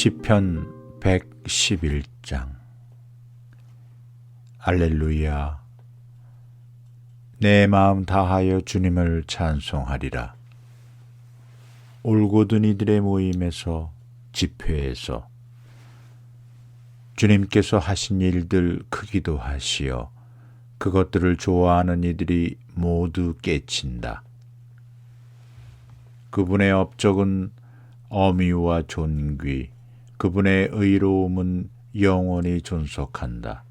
시편 111장. 할렐루야. 내 마음 다하여 주님을 찬송하리라. 올곧은 이들의 모임에서, 집회에서 주님께서 하신 일들 크기도 하시어 그것들을 좋아하는 이들이 모두 깨친다. 그분의 업적은 어미와 존귀, 그분의 의로움은 영원히 존속한다.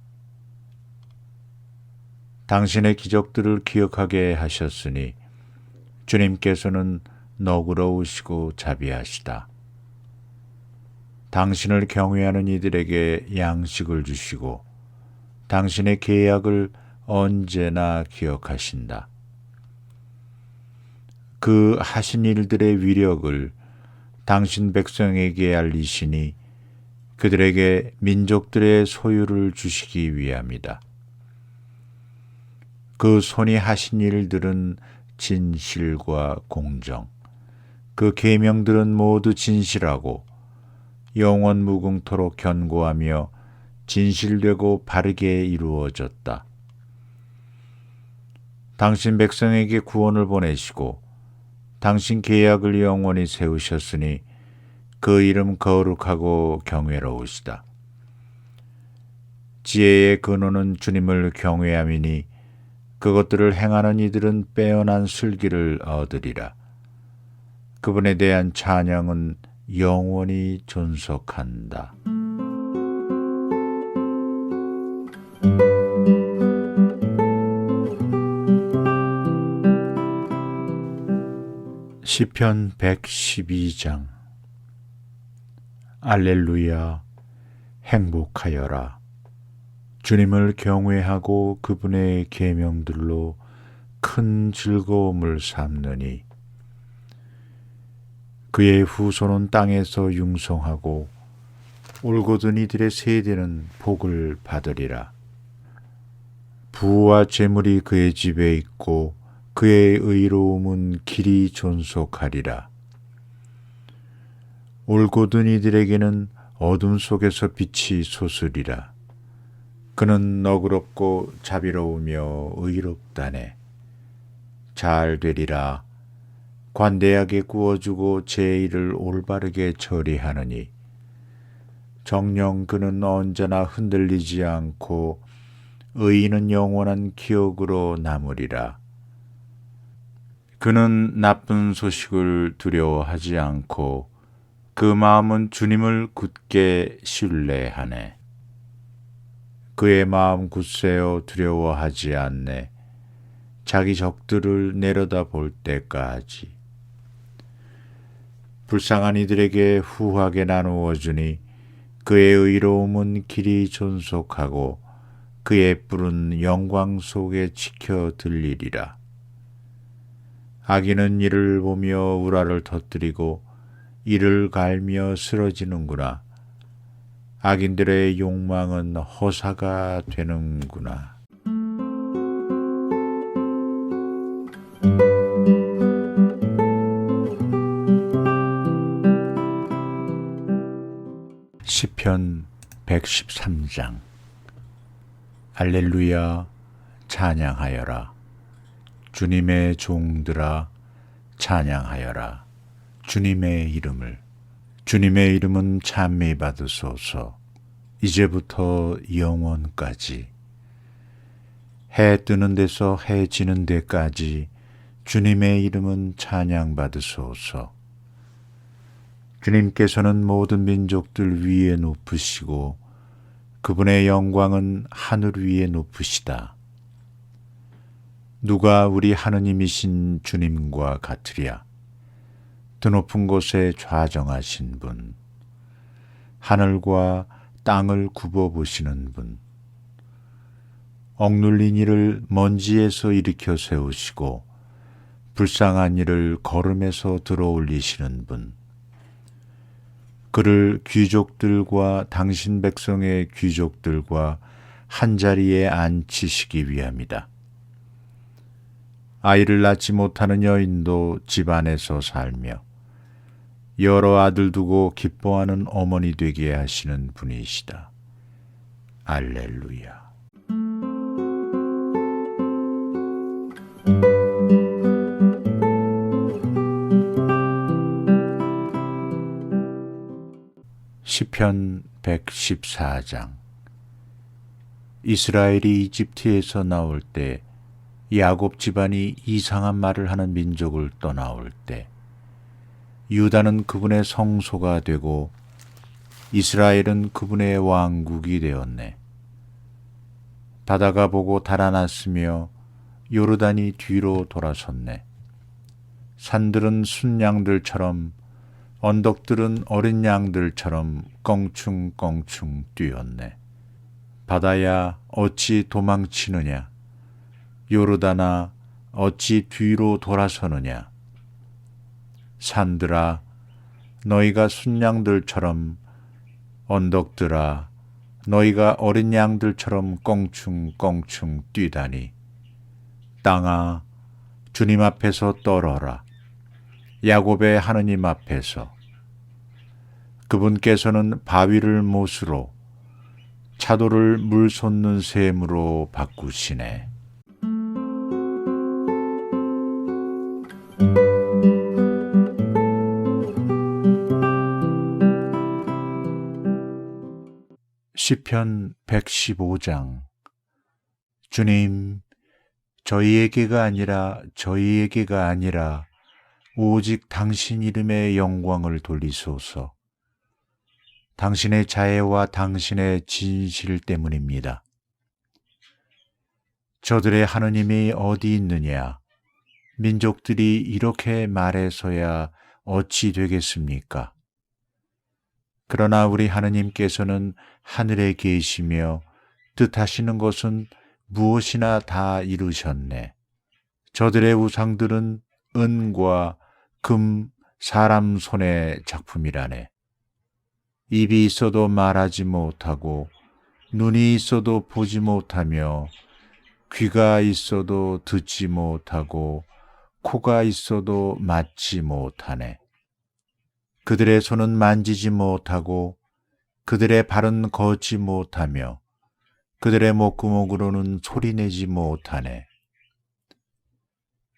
당신의 기적들을 기억하게 하셨으니 주님께서는 너그러우시고 자비하시다. 당신을 경외하는 이들에게 양식을 주시고 당신의 계약을 언제나 기억하신다. 그 하신 일들의 위력을 당신 백성에게 알리시니 그들에게 민족들의 소유를 주시기 위함이다. 그 손이 하신 일들은 진실과 공정, 그 계명들은 모두 진실하고 영원 무궁토록 견고하며 진실되고 바르게 이루어졌다. 당신 백성에게 구원을 보내시고 당신 계약을 영원히 세우셨으니 그 이름 거룩하고 경외로우시다. 지혜의 근원은 주님을 경외함이니 그것들을 행하는 이들은 빼어난 슬기를 얻으리라. 그분에 대한 찬양은 영원히 존속한다. 시편 112장. 할렐루야. 행복하여라. 주님을 경외하고 그분의 계명들로 큰 즐거움을 삼느니 그의 후손은 땅에서 융성하고 올곧은 이들의 세대는 복을 받으리라. 부와 재물이 그의 집에 있고 그의 의로움은 길이 존속하리라. 올곧은 이들에게는 어둠 속에서 빛이 솟으리라. 그는 너그럽고 자비로우며 의롭다네. 잘 되리라. 관대하게 구워주고 제 일을 올바르게 처리하느니 정녕 그는 언제나 흔들리지 않고 의인은 영원한 기억으로 남으리라. 그는 나쁜 소식을 두려워하지 않고 그 마음은 주님을 굳게 신뢰하네. 그의 마음 굳세어 두려워하지 않네. 자기 적들을 내려다볼 때까지. 불쌍한 이들에게 후하게 나누어 주니 그의 의로움은 길이 존속하고 그의 뿔은 영광 속에 지켜 들리리라. 악인은 이를 보며 우라를 터뜨리고 이를 갈며 쓰러지는구나. 악인들의 욕망은 허사가 되는구나. 시편 113장. 할렐루야. 찬양하여라. 주님의 종들아 찬양하여라. 주님의 이름을. 주님의 이름은 찬미 받으소서. 이제부터 영원까지. 해 뜨는 데서 해 지는 데까지 주님의 이름은 찬양 받으소서. 주님께서는 모든 민족들 위에 높으시고 그분의 영광은 하늘 위에 높으시다. 누가 우리 하느님이신 주님과 같으랴. 드높은 곳에 좌정하신 분, 하늘과 땅을 굽어보시는 분, 억눌린 이를 먼지에서 일으켜 세우시고 불쌍한 이를 거름에서 들어올리시는 분, 그를 귀족들과 당신 백성의 귀족들과 한자리에 앉히시기 위함이다. 아이를 낳지 못하는 여인도 집 안에서 살며 여러 아들 두고 기뻐하는 어머니 되게 하시는 분이시다. 알렐루야. 시편 114장. 이스라엘이 이집트에서 나올 때, 야곱 집안이 이상한 말을 하는 민족을 떠나올 때, 유다는 그분의 성소가 되고 이스라엘은 그분의 왕국이 되었네. 바다가 보고 달아났으며 요르단이 뒤로 돌아섰네. 산들은 순양들처럼, 언덕들은 어린 양들처럼 껑충껑충 뛰었네. 바다야 어찌 도망치느냐? 요르단아 어찌 뒤로 돌아서느냐? 산들아 너희가 순양들처럼, 언덕들아 너희가 어린 양들처럼 껑충껑충 뛰다니. 땅아 주님 앞에서 떨어라. 야곱의 하느님 앞에서. 그분께서는 바위를 못으로, 차돌을 물 솟는 샘으로 바꾸시네. 시편 115장. 주님, 저희에게가 아니라 오직 당신 이름의 영광을 돌리소서. 당신의 자애와 당신의 진실 때문입니다. 저들의 하느님이 어디 있느냐? 민족들이 이렇게 말해서야 어찌 되겠습니까? 그러나 우리 하느님께서는 하늘에 계시며 뜻하시는 것은 무엇이나 다 이루셨네. 저들의 우상들은 은과 금, 사람 손의 작품이라네. 입이 있어도 말하지 못하고, 눈이 있어도 보지 못하며, 귀가 있어도 듣지 못하고, 코가 있어도 맡지 못하네. 그들의 손은 만지지 못하고, 그들의 발은 걷지 못하며, 그들의 목구멍으로는 소리내지 못하네.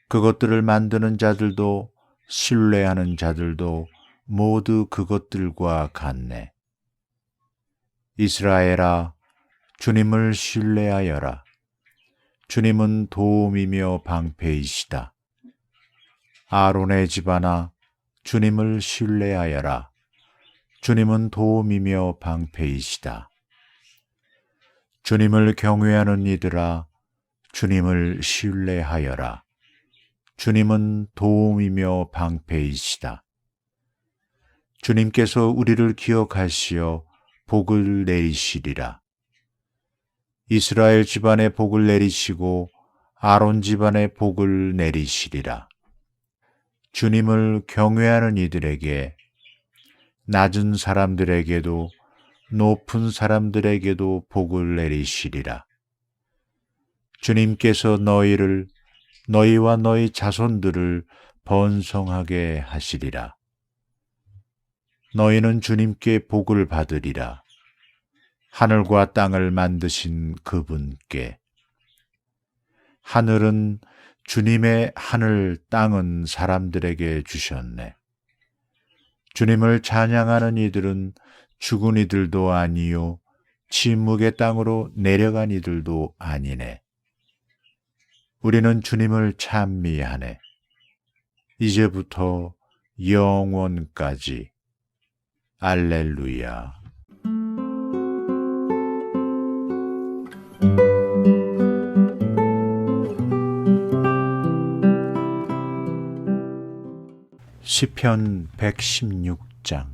그것들을 만드는 자들도 신뢰하는 자들도 모두 그것들과 같네. 이스라엘아, 주님을 신뢰하여라. 주님은 도움이며 방패이시다. 아론의 집안아, 주님을 신뢰하여라. 주님은 도움이며 방패이시다. 주님을 경외하는 이들아, 주님을 신뢰하여라. 주님은 도움이며 방패이시다. 주님께서 우리를 기억하시어 복을 내리시리라. 이스라엘 집안에 복을 내리시고 아론 집안에 복을 내리시리라. 주님을 경외하는 이들에게, 낮은 사람들에게도 높은 사람들에게도 복을 내리시리라. 주님께서 너희와 너희 자손들을 번성하게 하시리라. 너희는 주님께 복을 받으리라. 하늘과 땅을 만드신 그분께. 하늘은 주님의, 하늘 땅은 사람들에게 주셨네. 주님을 찬양하는 이들은 죽은 이들도 아니요 침묵의 땅으로 내려간 이들도 아니네. 우리는 주님을 찬미하네. 이제부터 영원까지. 알렐루야. 시편 116장.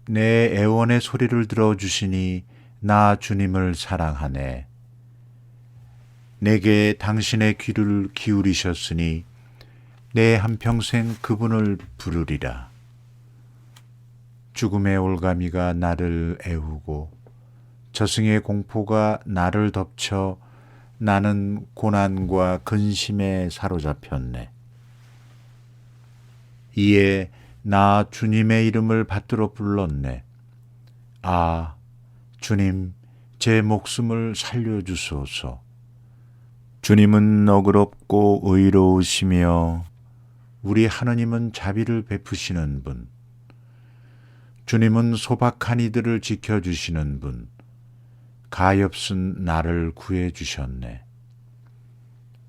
내 애원의 소리를 들어주시니 나 주님을 사랑하네. 내게 당신의 귀를 기울이셨으니 내 한평생 그분을 부르리라. 죽음의 올가미가 나를 애우고 저승의 공포가 나를 덮쳐 나는 고난과 근심에 사로잡혔네. 이에 나 주님의 이름을 받들어 불렀네. 아, 주님, 제 목숨을 살려주소서. 주님은 너그럽고 의로우시며 우리 하느님은 자비를 베푸시는 분. 주님은 소박한 이들을 지켜주시는 분. 가엾은 나를 구해주셨네.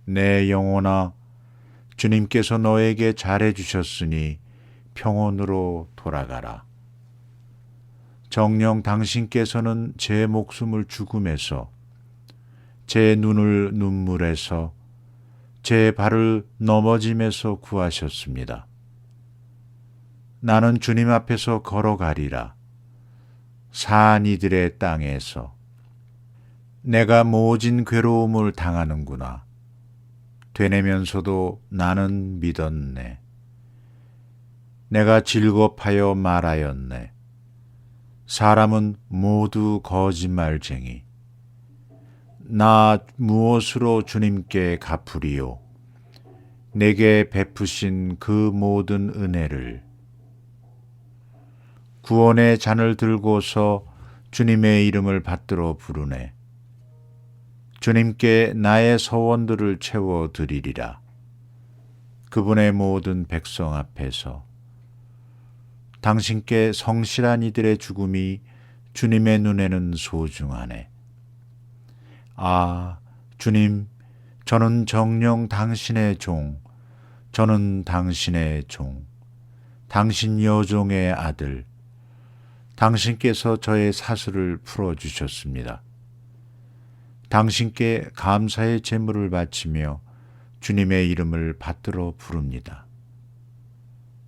내 영혼아, 주님께서 너에게 잘해주셨으니 평온으로 돌아가라. 정녕 당신께서는 제 목숨을 죽음에서, 제 눈을 눈물에서, 제 발을 넘어짐에서 구하셨습니다. 나는 주님 앞에서 걸어가리라. 사한 이들의 땅에서. 내가 모진 괴로움을 당하는구나. 되뇌면서도 나는 믿었네. 내가 즐겁하여 말하였네. 사람은 모두 거짓말쟁이. 나 무엇으로 주님께 갚으리요? 내게 베푸신 그 모든 은혜를. 구원의 잔을 들고서 주님의 이름을 받들어 부르네. 주님께 나의 서원들을 채워 드리리라. 그분의 모든 백성 앞에서. 당신께 성실한 이들의 죽음이 주님의 눈에는 소중하네. 아, 주님, 저는 정녕 당신의 종, 저는 당신의 종, 당신 여종의 아들, 당신께서 저의 사슬을 풀어주셨습니다. 당신께 감사의 제물을 바치며 주님의 이름을 받들어 부릅니다.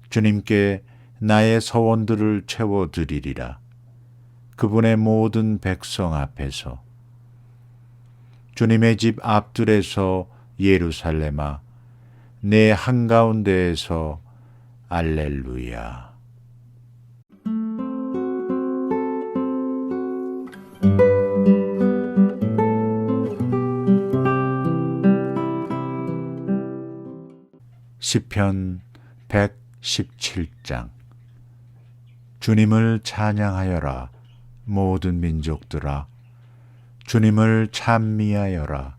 주님께 나의 서원들을 채워드리리라. 그분의 모든 백성 앞에서. 주님의 집 앞들에서 예루살렘아, 내 한가운데에서 알렐루야. 시편 117장. 주님을 찬양하여라, 모든 민족들아. 주님을 찬미하여라,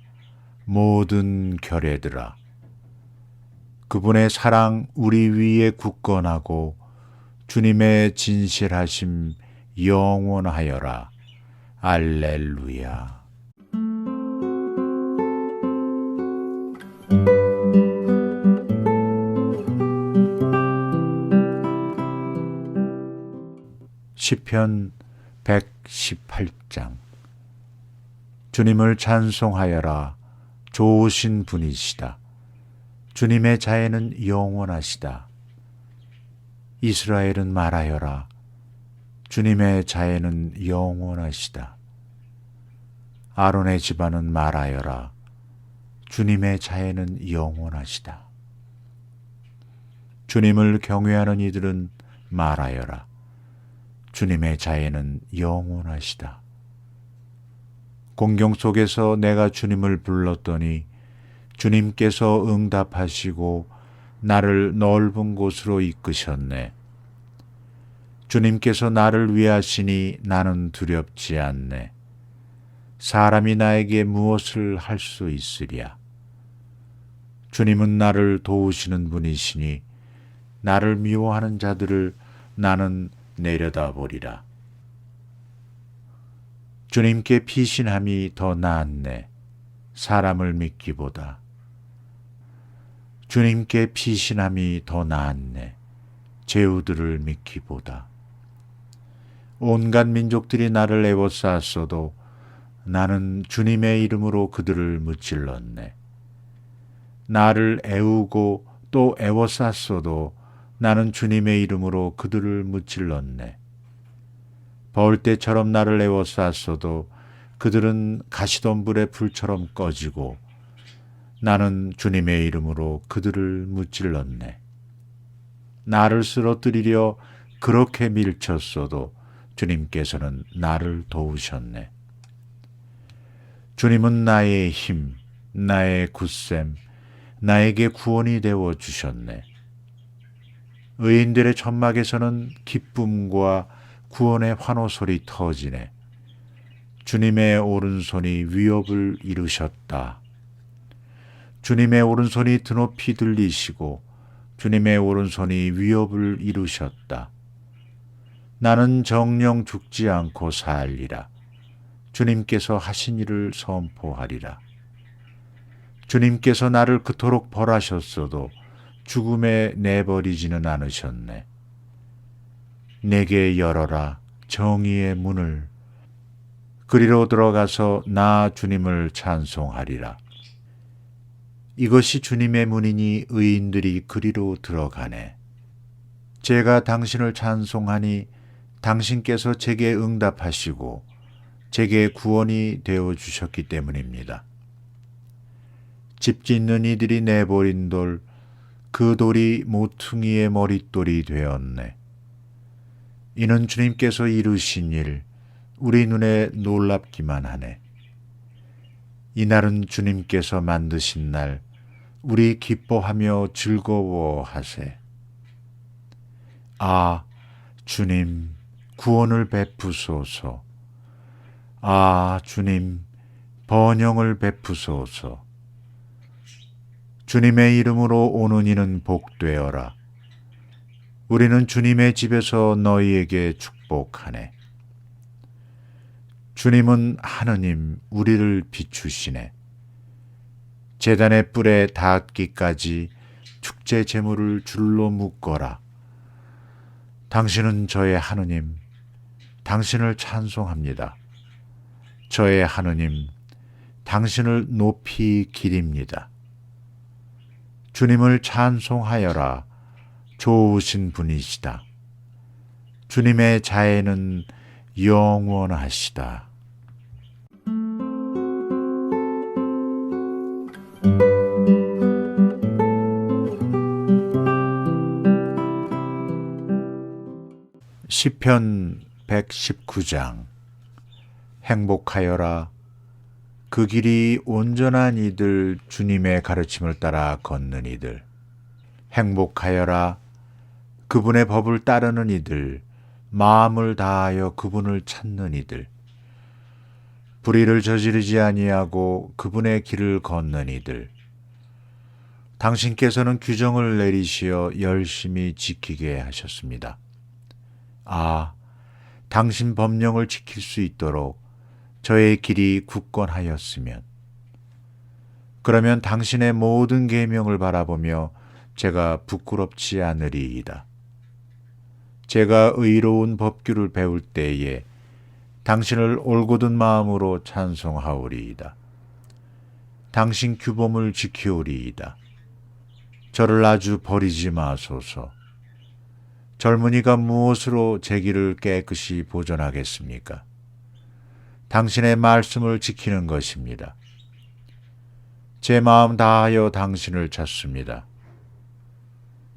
모든 결회들아. 그분의 사랑 우리 위에 굳건하고 주님의 진실하심 영원하여라. 알렐루야. 시편 118장. 주님을 찬송하여라. 좋으신 분이시다. 주님의 자애는 영원하시다. 이스라엘은 말하여라. 주님의 자애는 영원하시다. 아론의 집안은 말하여라. 주님의 자애는 영원하시다. 주님을 경외하는 이들은 말하여라. 주님의 자애는 영원하시다. 공경 속에서 내가 주님을 불렀더니 주님께서 응답하시고 나를 넓은 곳으로 이끄셨네. 주님께서 나를 위하시니 나는 두렵지 않네. 사람이 나에게 무엇을 할 수 있으랴. 주님은 나를 도우시는 분이시니 나를 미워하는 자들을 나는 내려다보리라. 주님께 피신함이 더 나았네. 사람을 믿기보다. 주님께 피신함이 더 나았네. 제후들을 믿기보다. 온갖 민족들이 나를 애워쌌어도 나는 주님의 이름으로 그들을 무찔렀네. 나를 애우고 또 애워쌌어도 나는 주님의 이름으로 그들을 무찔렀네. 벌떼처럼 나를 애워쌌어도 그들은 가시덤불의 불처럼 꺼지고 나는 주님의 이름으로 그들을 무찔렀네. 나를 쓰러뜨리려 그렇게 밀쳤어도 주님께서는 나를 도우셨네. 주님은 나의 힘, 나의 굳셈, 나에게 구원이 되어 주셨네. 의인들의 천막에서는 기쁨과 구원의 환호소리 터지네. 주님의 오른손이 위협을 이루셨다. 주님의 오른손이 드높이 들리시고 주님의 오른손이 위협을 이루셨다. 나는 정녕 죽지 않고 살리라. 주님께서 하신 일을 선포하리라. 주님께서 나를 그토록 벌하셨어도 죽음에 내버리지는 않으셨네. 내게 열어라 정의의 문을. 그리로 들어가서 나 주님을 찬송하리라. 이것이 주님의 문이니 의인들이 그리로 들어가네. 제가 당신을 찬송하니 당신께서 제게 응답하시고 제게 구원이 되어 주셨기 때문입니다. 집 짓는 이들이 내버린 돌, 그 돌이 모퉁이의 머릿돌이 되었네. 이는 주님께서 이루신 일, 우리 눈에 놀랍기만 하네. 이날은 주님께서 만드신 날, 우리 기뻐하며 즐거워하세. 아, 주님, 구원을 베푸소서. 아, 주님, 번영을 베푸소서. 주님의 이름으로 오는 이는 복되어라. 우리는 주님의 집에서 너희에게 축복하네. 주님은 하느님, 우리를 비추시네. 제단의 뿔에 닿기까지 축제 제물을 줄로 묶어라. 당신은 저의 하느님, 당신을 찬송합니다. 저의 하느님, 당신을 높이 기립니다. 주님을 찬송하여라. 좋으신 분이시다. 주님의 자애는 영원하시다. 시편 119장. 행복하여라. 그 길이 온전한 이들, 주님의 가르침을 따라 걷는 이들. 행복하여라. 그분의 법을 따르는 이들, 마음을 다하여 그분을 찾는 이들. 불의를 저지르지 아니하고 그분의 길을 걷는 이들. 당신께서는 규정을 내리시어 열심히 지키게 하셨습니다. 아, 당신 법령을 지킬 수 있도록 저의 길이 굳건하였으면. 그러면 당신의 모든 계명을 바라보며 제가 부끄럽지 않으리이다. 제가 의로운 법규를 배울 때에 당신을 올곧은 마음으로 찬송하오리이다. 당신 규범을 지키오리이다. 저를 아주 버리지 마소서. 젊은이가 무엇으로 제 길을 깨끗이 보존하겠습니까? 당신의 말씀을 지키는 것입니다. 제 마음 다하여 당신을 찾습니다.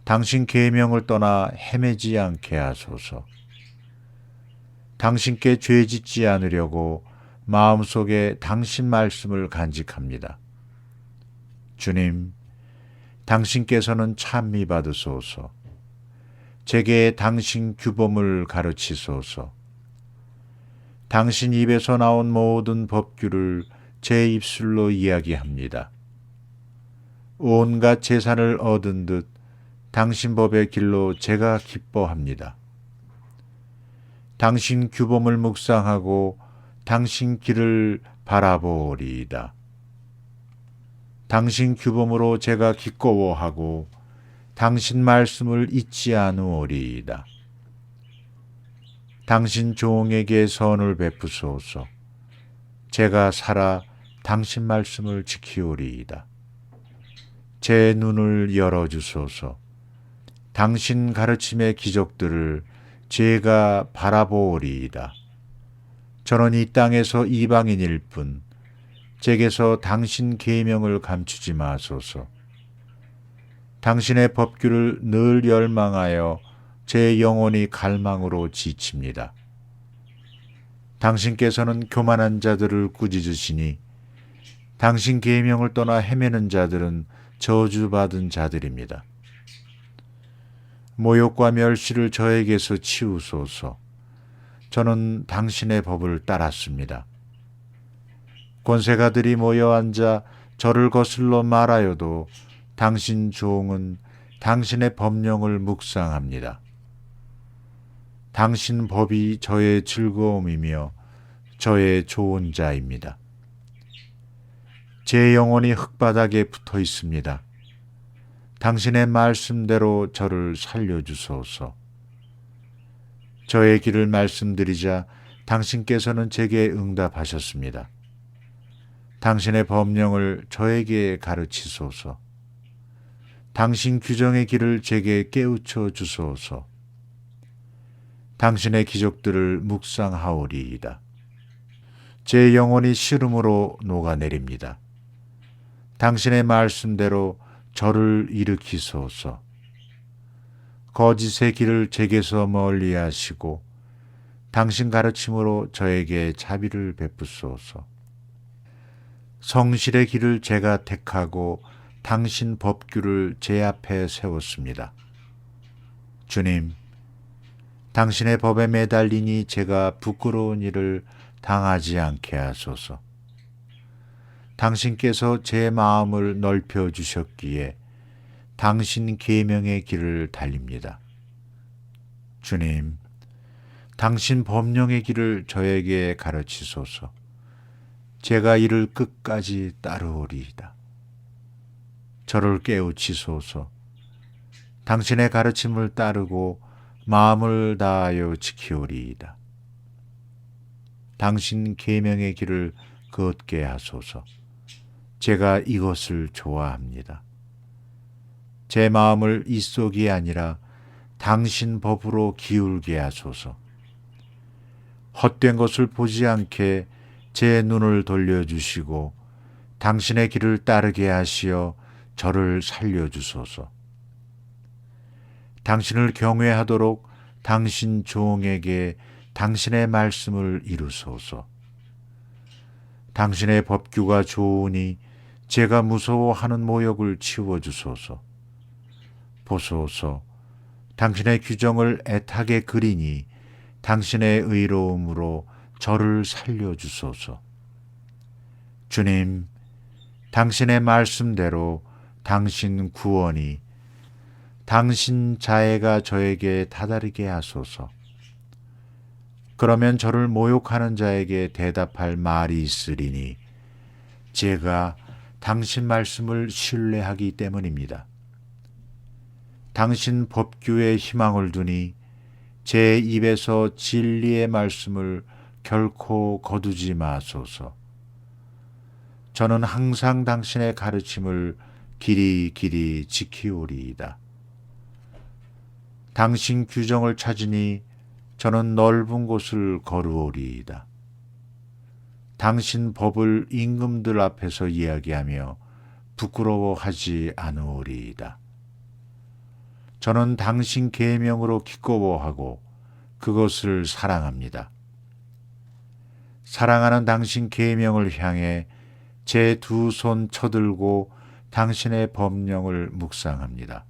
당신 계명을 떠나 헤매지 않게 하소서. 당신께 죄짓지 않으려고 마음속에 당신 말씀을 간직합니다. 주님, 당신께서는 찬미 받으소서. 제게 당신 규범을 가르치소서. 당신 입에서 나온 모든 법규를 제 입술로 이야기합니다. 온갖 재산을 얻은 듯 당신 법의 길로 제가 기뻐합니다. 당신 규범을 묵상하고 당신 길을 바라보리이다. 당신 규범으로 제가 기꺼워하고 당신 말씀을 잊지 않으오리이다. 당신 종에게 선을 베푸소서. 제가 살아 당신 말씀을 지키오리이다. 제 눈을 열어주소서. 당신 가르침의 기적들을 제가 바라보오리이다. 저는 이 땅에서 이방인일 뿐 제게서 당신 계명을 감추지 마소서. 당신의 법규를 늘 열망하여 제 영혼이 갈망으로 지칩니다. 당신께서는 교만한 자들을 꾸짖으시니 당신 계명을 떠나 헤매는 자들은 저주받은 자들입니다. 모욕과 멸시를 저에게서 치우소서. 저는 당신의 법을 따랐습니다. 권세가들이 모여 앉아 저를 거슬러 말하여도 당신 종은 당신의 법령을 묵상합니다. 당신 법이 저의 즐거움이며 저의 좋은 자입니다. 제 영혼이 흙바닥에 붙어 있습니다. 당신의 말씀대로 저를 살려주소서. 저의 길을 말씀드리자 당신께서는 제게 응답하셨습니다. 당신의 법령을 저에게 가르치소서. 당신 규정의 길을 제게 깨우쳐 주소서. 당신의 기적들을 묵상하오리이다. 제 영혼이 시름으로 녹아내립니다. 당신의 말씀대로 저를 일으키소서. 거짓의 길을 제게서 멀리 하시고 당신 가르침으로 저에게 자비를 베푸소서. 성실의 길을 제가 택하고 당신 법규를 제 앞에 세웠습니다. 주님, 당신의 법에 매달리니 제가 부끄러운 일을 당하지 않게 하소서. 당신께서 제 마음을 넓혀 주셨기에 당신 계명의 길을 달립니다. 주님, 당신 법령의 길을 저에게 가르치소서. 제가 이를 끝까지 따르오리이다. 저를 깨우치소서. 당신의 가르침을 따르고 마음을 다하여 지키오리이다. 당신 계명의 길을 걷게 하소서. 제가 이것을 좋아합니다. 제 마음을 이속이 아니라 당신 법으로 기울게 하소서. 헛된 것을 보지 않게 제 눈을 돌려주시고 당신의 길을 따르게 하시어 저를 살려주소서. 당신을 경외하도록 당신 종에게 당신의 말씀을 이루소서. 당신의 법규가 좋으니 제가 무서워하는 모욕을 치워주소서. 보소서, 당신의 규정을 애타게 그리니 당신의 의로움으로 저를 살려주소서. 주님, 당신의 말씀대로 당신 구원이 당신 자애가 저에게 다다르게 하소서. 그러면 저를 모욕하는 자에게 대답할 말이 있으리니 제가 당신 말씀을 신뢰하기 때문입니다. 당신 법규에 희망을 두니 제 입에서 진리의 말씀을 결코 거두지 마소서. 저는 항상 당신의 가르침을 길이 지키오리이다. 당신 규정을 찾으니 저는 넓은 곳을 걸으오리이다. 당신 법을 임금들 앞에서 이야기하며 부끄러워하지 않으오리이다. 저는 당신 계명으로 기꺼워하고 그것을 사랑합니다. 사랑하는 당신 계명을 향해 제 두 손 쳐들고 당신의 법령을 묵상합니다.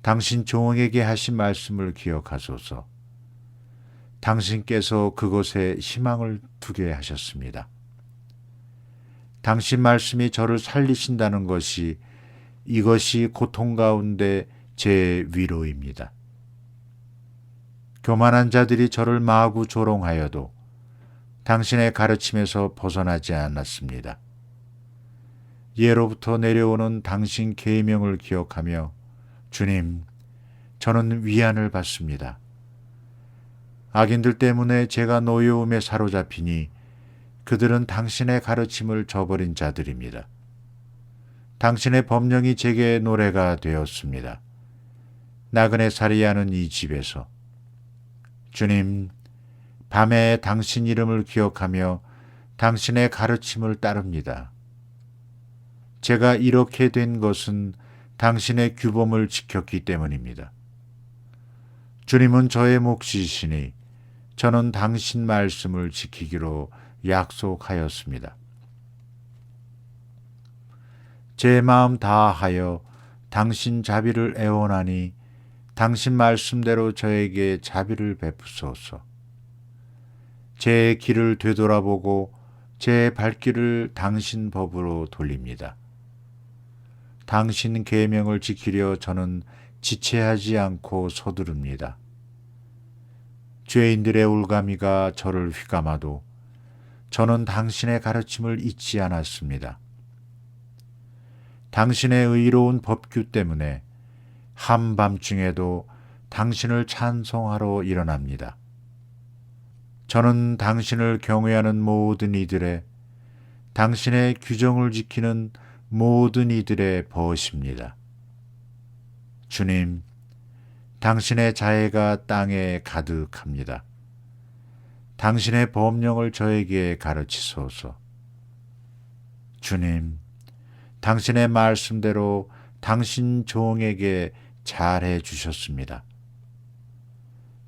당신 종에게 하신 말씀을 기억하소서. 당신께서 그곳에 희망을 두게 하셨습니다. 당신 말씀이 저를 살리신다는 것이 이것이 고통 가운데 제 위로입니다. 교만한 자들이 저를 마구 조롱하여도 당신의 가르침에서 벗어나지 않았습니다. 예로부터 내려오는 당신 계명을 기억하며 주님, 저는 위안을 받습니다. 악인들 때문에 제가 노여움에 사로잡히니 그들은 당신의 가르침을 저버린 자들입니다. 당신의 법령이 제게 노래가 되었습니다. 나그네 살이하는 이 집에서. 주님, 밤에 당신 이름을 기억하며 당신의 가르침을 따릅니다. 제가 이렇게 된 것은 당신의 규범을 지켰기 때문입니다. 주님은 저의 몫이시니 저는 당신 말씀을 지키기로 약속하였습니다. 제 마음 다하여 당신 자비를 애원하니 당신 말씀대로 저에게 자비를 베푸소서. 제 길을 되돌아보고 제 발길을 당신 법으로 돌립니다. 당신 계명을 지키려 저는 지체하지 않고 서두릅니다. 죄인들의 울가미가 저를 휘감아도 저는 당신의 가르침을 잊지 않았습니다. 당신의 의로운 법규 때문에 한밤중에도 당신을 찬송하러 일어납니다. 저는 당신을 경외하는 모든 이들의, 당신의 규정을 지키는 모든 이들의 벗입니다. 주님, 당신의 자애가 땅에 가득합니다. 당신의 법령을 저에게 가르치소서. 주님, 당신의 말씀대로 당신 종에게 잘해 주셨습니다.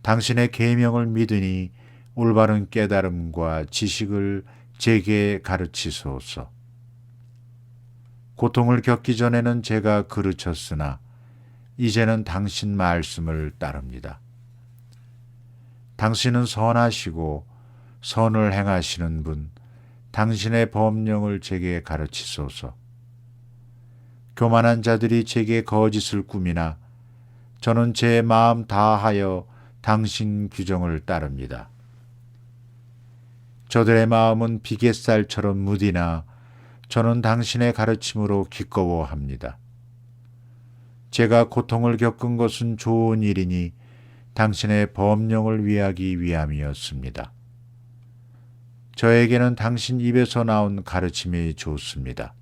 당신의 계명을 믿으니 올바른 깨달음과 지식을 제게 가르치소서. 고통을 겪기 전에는 제가 그르쳤으나 이제는 당신 말씀을 따릅니다. 당신은 선하시고 선을 행하시는 분, 당신의 법령을 제게 가르치소서. 교만한 자들이 제게 거짓을 꾸미나 저는 제 마음 다하여 당신 규정을 따릅니다. 저들의 마음은 비갯살처럼 무디나 저는 당신의 가르침으로 기꺼워합니다. 제가 고통을 겪은 것은 좋은 일이니 당신의 법령을 위하기 위함이었습니다. 저에게는 당신 입에서 나온 가르침이 좋습니다.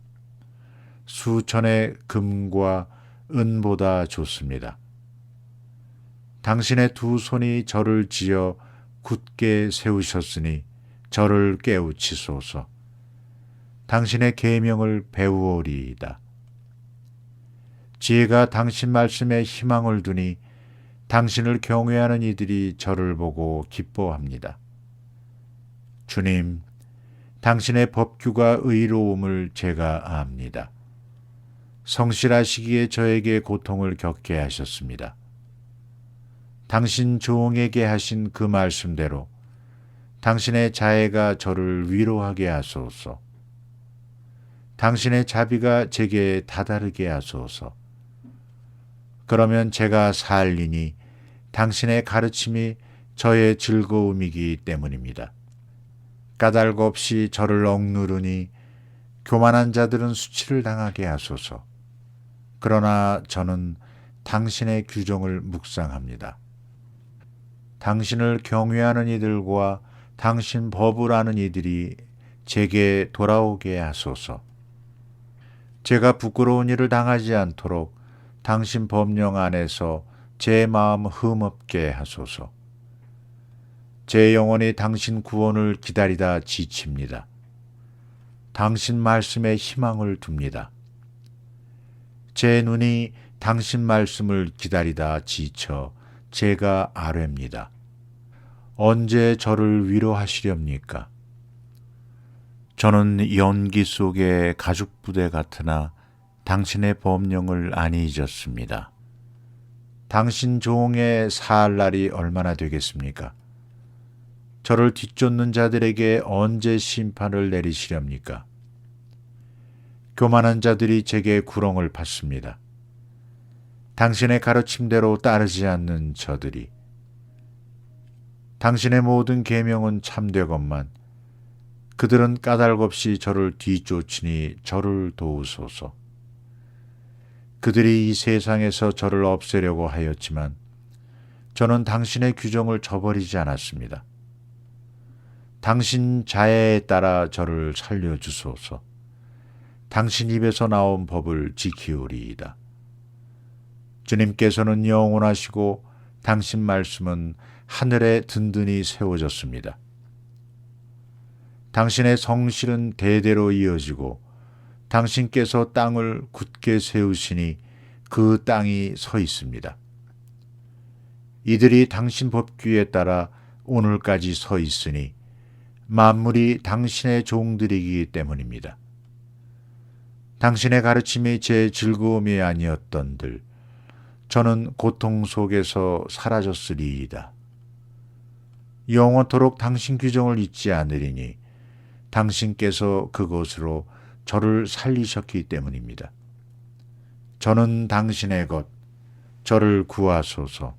수천의 금과 은보다 좋습니다. 당신의 두 손이 저를 지어 굳게 세우셨으니 저를 깨우치소서. 당신의 계명을 배우오리이다. 지혜가 당신 말씀에 희망을 두니 당신을 경외하는 이들이 저를 보고 기뻐합니다. 주님, 당신의 법규가 의로움을 제가 압니다. 성실하시기에 저에게 고통을 겪게 하셨습니다. 당신 종에게 하신 그 말씀대로 당신의 자애가 저를 위로하게 하소서. 당신의 자비가 제게 다다르게 하소서. 그러면 제가 살리니 당신의 가르침이 저의 즐거움이기 때문입니다. 까닭 없이 저를 억누르니 교만한 자들은 수치를 당하게 하소서. 그러나 저는 당신의 규정을 묵상합니다. 당신을 경외하는 이들과 당신 법을 아는 이들이 제게 돌아오게 하소서. 제가 부끄러운 일을 당하지 않도록 당신 법령 안에서 제 마음 흠없게 하소서. 제 영혼이 당신 구원을 기다리다 지칩니다. 당신 말씀에 희망을 둡니다. 제 눈이 당신 말씀을 기다리다 지쳐 제가 아뢰입니다. 언제 저를 위로하시렵니까? 저는 연기 속의 가죽부대 같으나 당신의 법령을 안 잊었습니다. 당신 종의 살 날이 얼마나 되겠습니까? 저를 뒤쫓는 자들에게 언제 심판을 내리시렵니까? 교만한 자들이 제게 구렁을 팠습니다. 당신의 가르침대로 따르지 않는 저들이. 당신의 모든 계명은 참되건만 그들은 까닭 없이 저를 뒤쫓으니 저를 도우소서. 그들이 이 세상에서 저를 없애려고 하였지만 저는 당신의 규정을 저버리지 않았습니다. 당신 자애에 따라 저를 살려주소서. 당신 입에서 나온 법을 지키오리이다. 주님께서는 영원하시고 당신 말씀은 하늘에 든든히 세워졌습니다. 당신의 성실은 대대로 이어지고 당신께서 땅을 굳게 세우시니 그 땅이 서 있습니다. 이들이 당신 법규에 따라 오늘까지 서 있으니 만물이 당신의 종들이기 때문입니다. 당신의 가르침이 제 즐거움이 아니었던들 저는 고통 속에서 사라졌으리이다. 영원토록 당신 규정을 잊지 않으리니 당신께서 그것으로 저를 살리셨기 때문입니다. 저는 당신의 것, 저를 구하소서.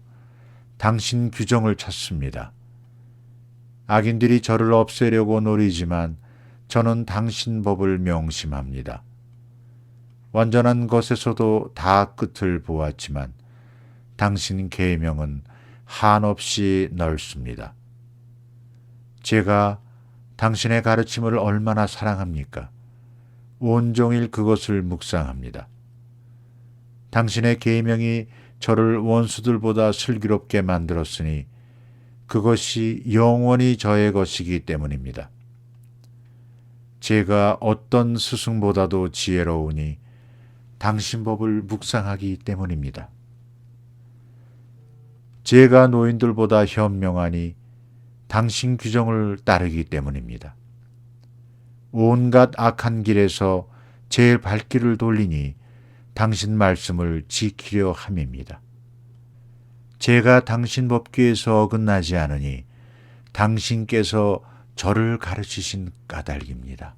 당신 규정을 찾습니다. 악인들이 저를 없애려고 노리지만 저는 당신 법을 명심합니다. 완전한 것에서도 다 끝을 보았지만 당신 계명은 한없이 넓습니다. 제가 당신의 가르침을 얼마나 사랑합니까? 온종일 그것을 묵상합니다. 당신의 계명이 저를 원수들보다 슬기롭게 만들었으니 그것이 영원히 저의 것이기 때문입니다. 제가 어떤 스승보다도 지혜로우니 당신 법을 묵상하기 때문입니다. 제가 노인들보다 현명하니 당신 규정을 따르기 때문입니다. 온갖 악한 길에서 제일 발길을 돌리니 당신 말씀을 지키려 함입니다. 제가 당신 법궤에서 어긋나지 않으니 당신께서 저를 가르치신 까닭입니다.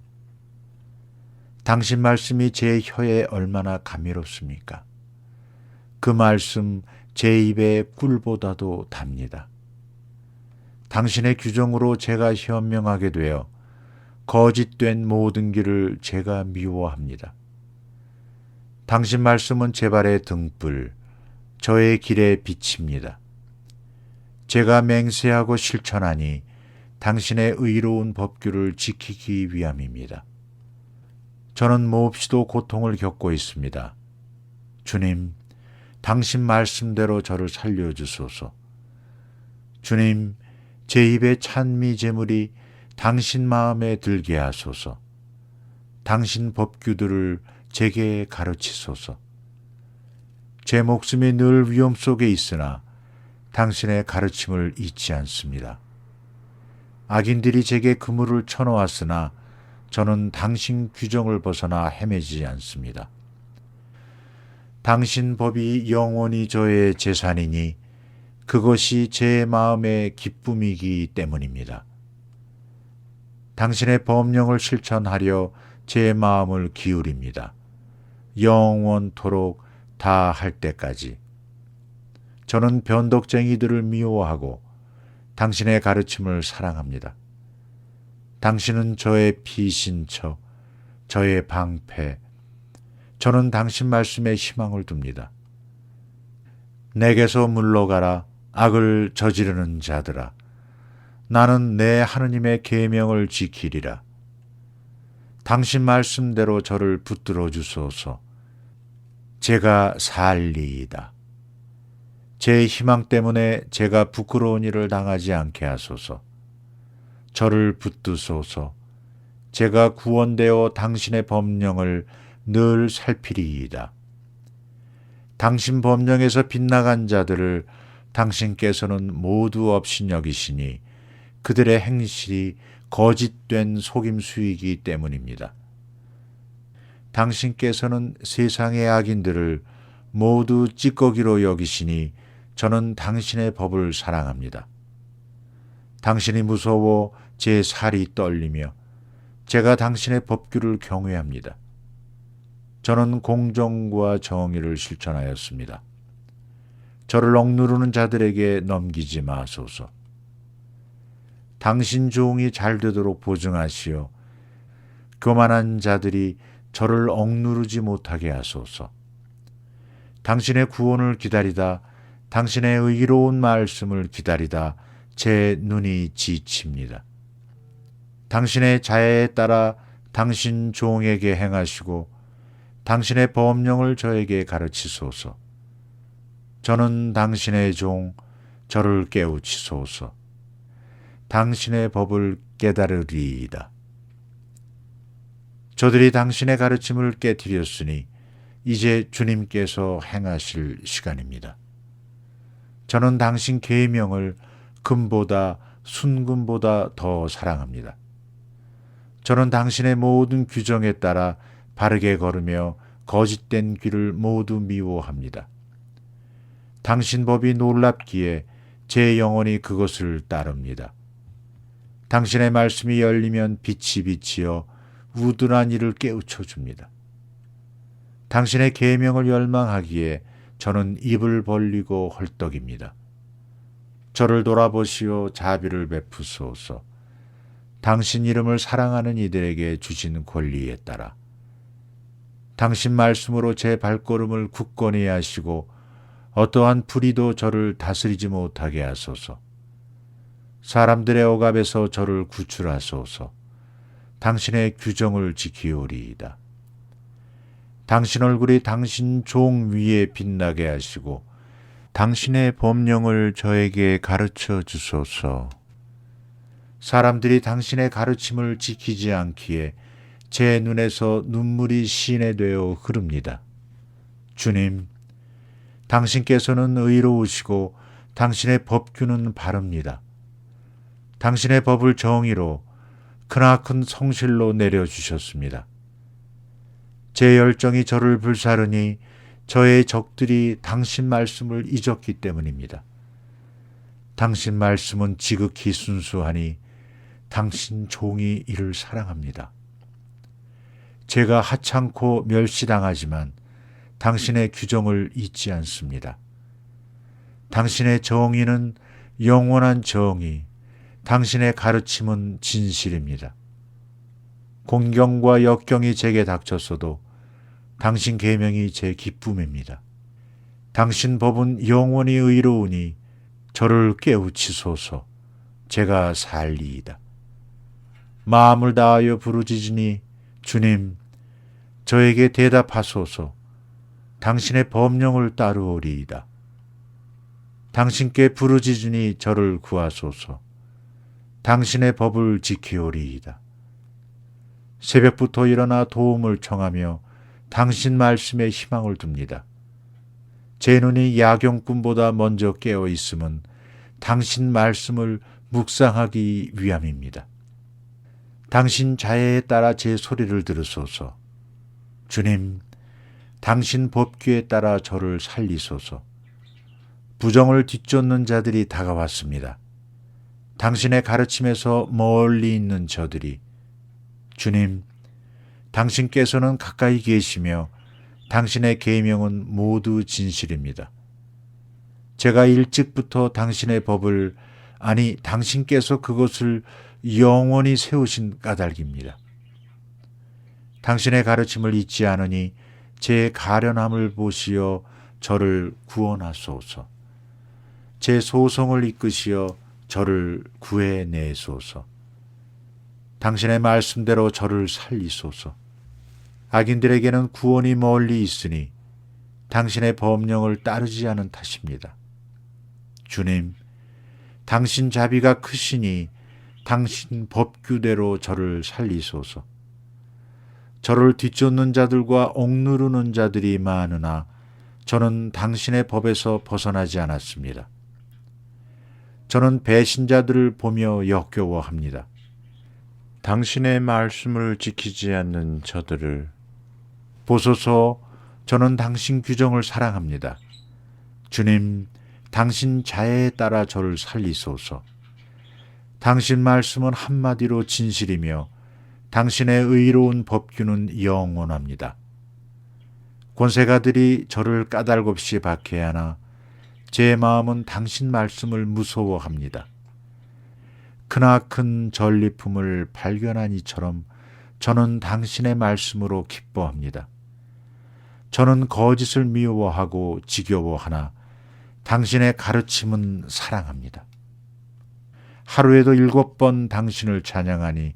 당신 말씀이 제 혀에 얼마나 감미롭습니까? 그 말씀 제 입에 꿀보다도 답니다. 당신의 규정으로 제가 현명하게 되어 거짓된 모든 길을 제가 미워합니다. 당신 말씀은 제 발의 등불, 저의 길의 빛입니다. 제가 맹세하고 실천하니 당신의 의로운 법규를 지키기 위함입니다. 저는 몹시도 고통을 겪고 있습니다. 주님, 당신 말씀대로 저를 살려주소서. 주님, 제 입의 찬미 제물이 당신 마음에 들게 하소서. 당신 법규들을 제게 가르치소서. 제 목숨이 늘 위험 속에 있으나 당신의 가르침을 잊지 않습니다. 악인들이 제게 그물을 쳐놓았으나 저는 당신 규정을 벗어나 헤매지 않습니다. 당신 법이 영원히 저의 재산이니 그것이 제 마음의 기쁨이기 때문입니다. 당신의 법령을 실천하려 제 마음을 기울입니다. 영원토록 다 할 때까지. 저는 변덕쟁이들을 미워하고 당신의 가르침을 사랑합니다. 당신은 저의 피신처, 저의 방패. 저는 당신 말씀에 희망을 둡니다. 내게서 물러가라, 악을 저지르는 자들아. 나는 내 하느님의 계명을 지키리라. 당신 말씀대로 저를 붙들어 주소서. 제가 살리이다. 제 희망 때문에 제가 부끄러운 일을 당하지 않게 하소서. 저를 붙드소서. 제가 구원되어 당신의 법령을 늘 살피리이다. 당신 법령에서 빗나간 자들을 당신께서는 모두 없이 여기시니 그들의 행실이 거짓된 속임수이기 때문입니다. 당신께서는 세상의 악인들을 모두 찌꺼기로 여기시니 저는 당신의 법을 사랑합니다. 당신이 무서워 제 살이 떨리며 제가 당신의 법규를 경외합니다. 저는 공정과 정의를 실천하였습니다. 저를 억누르는 자들에게 넘기지 마소서. 당신 종이 잘 되도록 보증하시어 교만한 자들이 저를 억누르지 못하게 하소서. 당신의 구원을 기다리다 당신의 의로운 말씀을 기다리다 제 눈이 지칩니다. 당신의 자애에 따라 당신 종에게 행하시고 당신의 법령을 저에게 가르치소서. 저는 당신의 종, 저를 깨우치소서. 당신의 법을 깨달으리이다. 저들이 당신의 가르침을 깨뜨렸으니 이제 주님께서 행하실 시간입니다. 저는 당신 계명을 금보다 순금보다 더 사랑합니다. 저는 당신의 모든 규정에 따라 바르게 걸으며 거짓된 길을 모두 미워합니다. 당신 법이 놀랍기에 제 영혼이 그것을 따릅니다. 당신의 말씀이 열리면 빛이 비치어 우둔한 이를 깨우쳐 줍니다. 당신의 계명을 열망하기에 저는 입을 벌리고 헐떡입니다. 저를 돌아보시어 자비를 베푸소서. 당신 이름을 사랑하는 이들에게 주신 권리에 따라 당신 말씀으로 제 발걸음을 굳건히 하시고 어떠한 불의도 저를 다스리지 못하게 하소서. 사람들의 억압에서 저를 구출하소서. 당신의 규정을 지키오리이다. 당신 얼굴이 당신 종 위에 빛나게 하시고 당신의 법령을 저에게 가르쳐 주소서. 사람들이 당신의 가르침을 지키지 않기에 제 눈에서 눈물이 시내되어 흐릅니다. 주님, 당신께서는 의로우시고 당신의 법규는 바릅니다. 당신의 법을 정의로 크나큰 성실로 내려주셨습니다. 제 열정이 저를 불사르니 저의 적들이 당신 말씀을 잊었기 때문입니다. 당신 말씀은 지극히 순수하니 당신 종이 이를 사랑합니다. 제가 하찮고 멸시당하지만 당신의 규정을 잊지 않습니다. 당신의 정의는 영원한 정의, 당신의 가르침은 진실입니다. 곤경과 역경이 제게 닥쳤어도 당신 계명이 제 기쁨입니다. 당신 법은 영원히 의로우니 저를 깨우치소서. 제가 살리이다. 마음을 다하여 부르짖으니 주님, 저에게 대답하소서. 당신의 법령을 따르오리이다. 당신께 부르짖으니 저를 구하소서. 당신의 법을 지키오리이다. 새벽부터 일어나 도움을 청하며 당신 말씀에 희망을 둡니다. 제 눈이 야경꾼보다 먼저 깨어 있음은 당신 말씀을 묵상하기 위함입니다. 당신 자애에 따라 제 소리를 들으소서. 주님, 당신 법규에 따라 저를 살리소서. 부정을 뒤쫓는 자들이 다가왔습니다. 당신의 가르침에서 멀리 있는 저들이 주님, 당신께서는 가까이 계시며 당신의 계명은 모두 진실입니다. 제가 일찍부터 당신의 법을 당신께서 그것을 영원히 세우신 까닭입니다. 당신의 가르침을 잊지 않으니 제 가련함을 보시어 저를 구원하소서. 제 소송을 이끄시어 저를 구해내소서. 당신의 말씀대로 저를 살리소서. 악인들에게는 구원이 멀리 있으니 당신의 법령을 따르지 않은 탓입니다. 주님, 당신 자비가 크시니 당신 법규대로 저를 살리소서. 저를 뒤쫓는 자들과 억누르는 자들이 많으나 저는 당신의 법에서 벗어나지 않았습니다. 저는 배신자들을 보며 역겨워합니다. 당신의 말씀을 지키지 않는 저들을 보소서. 저는 당신 규정을 사랑합니다. 주님, 당신 자애에 따라 저를 살리소서. 당신 말씀은 한마디로 진실이며 당신의 의로운 법규는 영원합니다. 권세가들이 저를 까닭없이 박해하나 제 마음은 당신 말씀을 무서워합니다. 크나큰 전리품을 발견한 이처럼 저는 당신의 말씀으로 기뻐합니다. 저는 거짓을 미워하고 지겨워하나 당신의 가르침은 사랑합니다. 하루에도 7번 당신을 찬양하니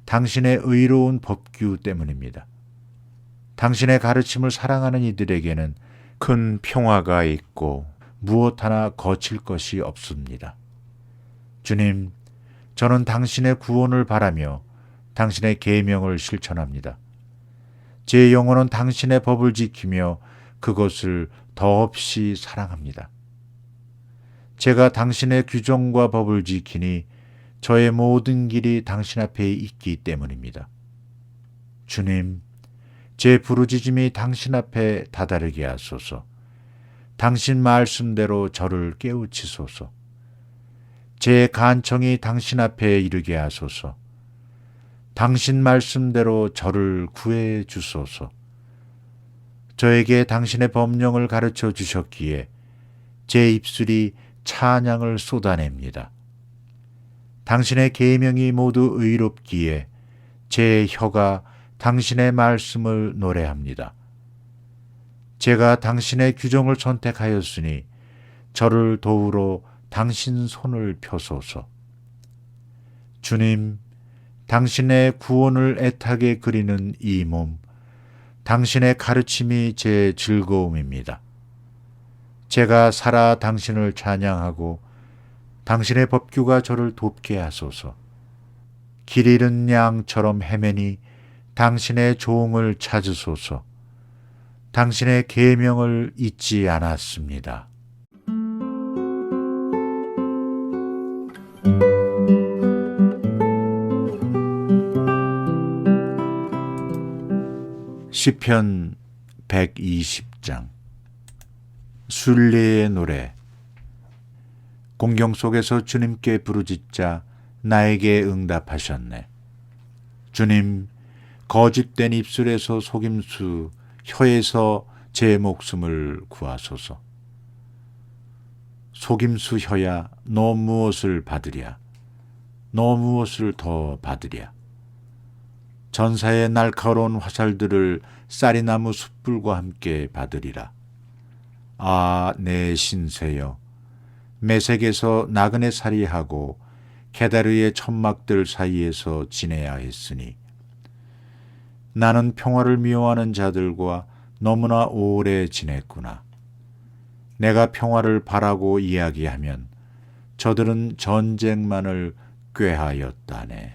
당신의 의로운 법규 때문입니다. 당신의 가르침을 사랑하는 이들에게는 큰 평화가 있고 무엇 하나 거칠 것이 없습니다. 주님, 저는 당신의 구원을 바라며 당신의 계명을 실천합니다. 제 영혼은 당신의 법을 지키며 그것을 더없이 사랑합니다. 제가 당신의 규정과 법을 지키니 저의 모든 길이 당신 앞에 있기 때문입니다. 주님, 제 부르짖음이 당신 앞에 다다르게 하소서. 당신 말씀대로 저를 깨우치소서. 제 간청이 당신 앞에 이르게 하소서. 당신 말씀대로 저를 구해 주소서. 저에게 당신의 법령을 가르쳐 주셨기에 제 입술이 찬양을 쏟아냅니다. 당신의 계명이 모두 의롭기에 제 혀가 당신의 말씀을 노래합니다. 제가 당신의 규정을 선택하였으니 저를 도우러 당신 손을 펴소서. 주님, 당신의 구원을 애타게 그리는 이 몸, 당신의 가르침이 제 즐거움입니다. 제가 살아 당신을 찬양하고 당신의 법규가 저를 돕게 하소서. 길 잃은 양처럼 헤매니 당신의 종을 찾으소서. 당신의 계명을 잊지 않았습니다. 시편 120장. 순례의 노래. 공경 속에서 주님께 부르짖자 나에게 응답하셨네. 주님, 거짓된 입술에서 속임수, 혀에서 제 목숨을 구하소서. 속임수 혀야, 너 무엇을 받으랴? 너 무엇을 더 받으랴? 전사의 날카로운 화살들을 쌀이나무 숯불과 함께 받으리라. 아, 내 신세여, 메색에서 나그네 살이하고 게다르의 천막들 사이에서 지내야 했으니 나는 평화를 미워하는 자들과 너무나 오래 지냈구나. 내가 평화를 바라고 이야기하면 저들은 전쟁만을 꾀하였다네.